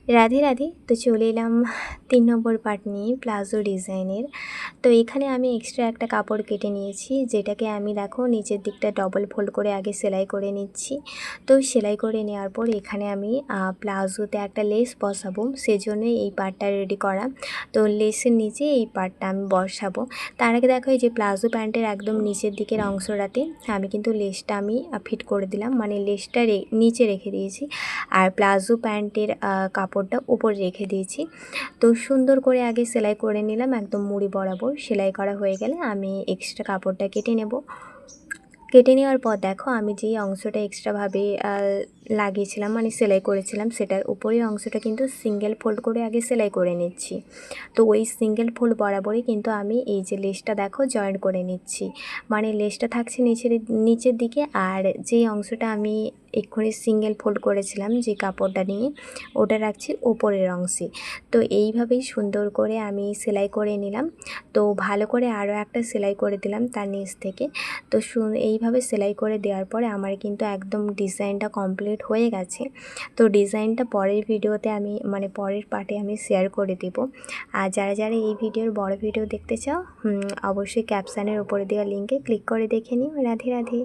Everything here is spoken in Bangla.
রাধে রাধে। তো চলে এলাম ৩ নম্বর পার্ট নিয়ে প্লাজো ডিজাইনের। তো এখানে আমি এক্সট্রা একটা কাপড় কেটে নিয়েছি, যেটাকে আমি দেখো নিচের দিকটা ডবল ফোল্ড করে আগে সেলাই করে নিচ্ছি। তো সেলাই করে নেওয়ার পর এখানে আমি প্লাজোতে একটা লেস বসাবো, সেজন্যই এই পার্টটা রেডি করা। তো লেসের নিচে এই পার্টটা আমি বসাবো। তার আগে দেখো এই যে প্লাজো প্যান্টের একদম নিচের দিকের অংশটাতে আমি কিন্তু লেসটা ফিট করে দিলাম, মানে লেসটা নিচে রেখে দিয়েছি আর প্লাজো প্যান্টের কাপড়টা উপরে রেখে দিয়েছি। তো সুন্দর করে আগে সেলাই করে নিলাম, একদম মুড়ি বরাবর। সেলাই করা হয়ে গেলে আমি এক্সট্রা কাপড়টা কেটে নেব। কেটে নেওয়ার পর দেখো আমি যেই অংশটা এক্সট্রাভাবে লাগিয়েছিলাম, মানে সেলাই করেছিলাম, সেটার উপরের অংশটা কিন্তু সিঙ্গেল ফোল্ড করে আগে সেলাই করে নিচ্ছি। তো ওই সিঙ্গেল ফোল্ড বরাবরই কিন্তু আমি এই যে লেসটা দেখো জয়েন করে নিচ্ছি, মানে লেসটা থাকছে নিচের দিকে, আর যেই অংশটা আমি এক্ষুনি সিঙ্গেল ফোল্ড করেছিলাম যে কাপড়টা নিয়ে, ওটা রাখছি ওপরের অংশে। তো এইভাবেই সুন্দর করে আমি সেলাই করে নিলাম। তো ভালো করে আরও একটা সেলাই করে দিলাম তার নিচ থেকে। তো এইভাবে সেলাই করে দেওয়ার পরে আমার কিন্তু একদম ডিজাইনটা কমপ্লিট হয়ে গেছে। তো ডিজাইনটা পরের ভিডিওতে আমি, মানে পরের পার্টে আমি শেয়ার করে দেব। আর যারা যারা এই ভিডিওর বড় ভিডিও দেখতে চাও, অবশ্যই ক্যাপশানের উপরে দেওয়া লিঙ্কে ক্লিক করে দেখে নিও। রাধে রাধে।